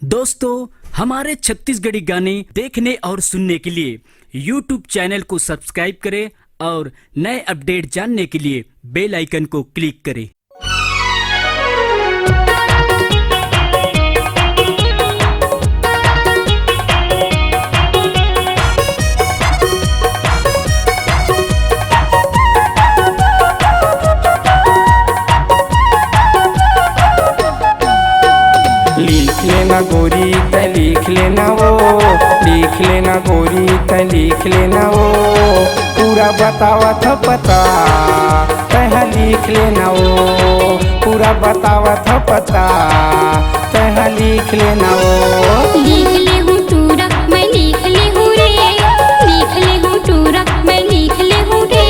दोस्तों, हमारे छत्तीसगढ़ी गाने देखने और सुनने के लिए YouTube चैनल को सब्सक्राइब करें और नए अपडेट जानने के लिए बेल आइकन को क्लिक करें। लिख लेना गोरी त लिख लेना वो, लिख लेना गोरी त लिख लेना वो, पूरा बतावा था पता तह लिख लेना वो, पूरा बतावा था पता तह लिख लेना वो। लिख ले हूँ टूरा मैं लिख ले हूँ रे, लिख ले हूँ टूरा मैं लिख ले हूँ रे,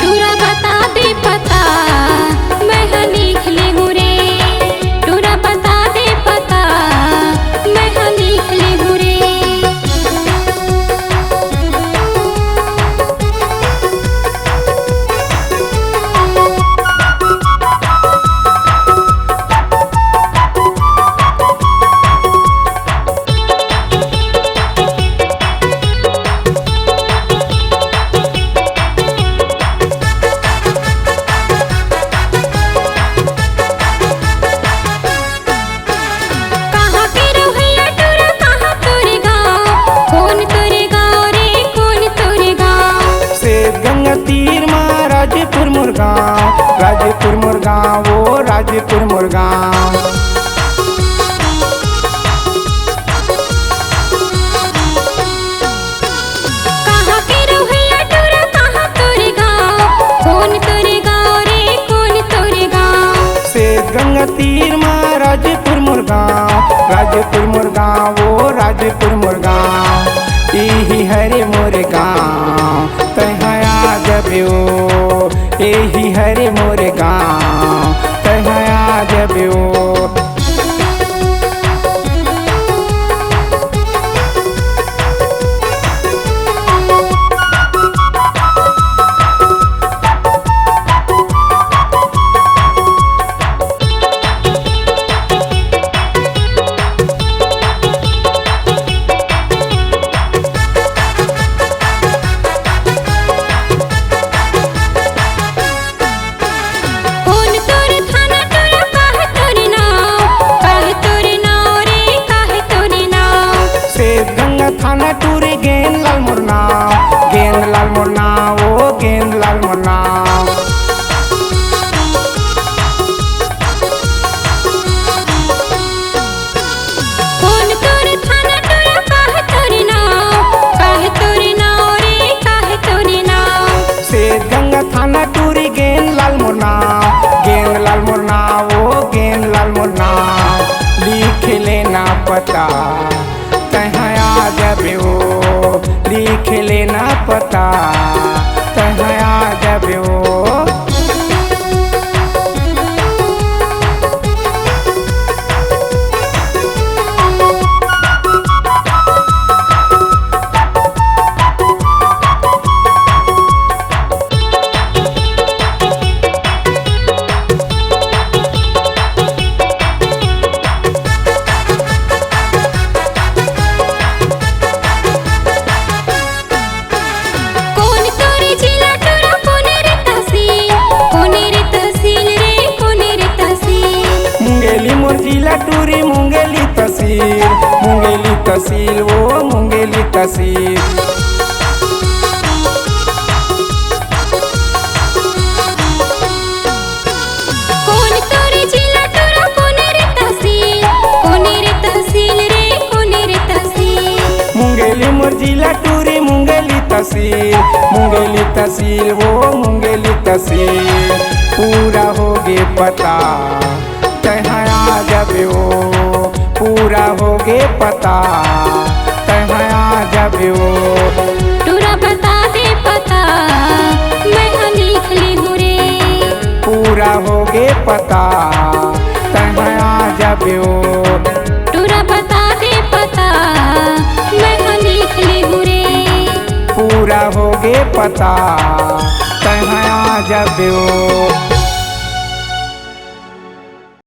टूरा बता दे पता मैं हाँ लिख ले हूँ रे, टूरा बता दे पता मैं हाँ लिख ले हूँ रे। राजपुर मुरगांव वो राजपुर मुरगांव। कहाँ के रहुइया टूरा कहाँ तोरे गाँव, कौन तोरे गाँव रे कौन तोरे गाँव। से गंगा तीर माँ राजपुर मुरगांव, राजपुर मुरगांव वो राजपुर मुरगांव। यही हरे मोरे गाँव तहाँ आ जबियो, यही हरे मोरे गाँव तहाँ आ जबियो। थाना टूरे गेंद लाल मुरना, गेंद लाल मुरना वो गेंद लाल मुरना। कौन तोरे थाना टूरा काहे तोरे नाव, काहे तोरे नाव रे काहे तोरे नाव। से गंगा थाना टूरे गेंद लाल मुरना, गेंद लाल मुरना वो गेंद लाल मुरना। लिख लेना पता तहाँ आ जबियो, लिख लेना पता तहाँ आ जबियो। जिला टूरी मुंगेली तहसील, मुंगेली तहसील वो मुंगेली तहसील। कौन तोरे जिला टूरा कौन रे तहसील, कौन रे तहसील रे कौन रे तहसील। मुंगेली मोर जिला टूरी मुंगेली तहसील, मुंगेली तहसील वो मुंगेली तहसील। पूरा हो गे पता तहाँ आ जबियो, पूरा हो गे पता तहाँ आ जबियो। टूरा बता दे पता मैं हाँ लिख ले हूँ रे, पूरा हो गे पता तहाँ आ जबियो। टूरा बता दे पता मैं हाँ लिख ले हूँ रे, पूरा हो गे पता तहाँ आ जबियो।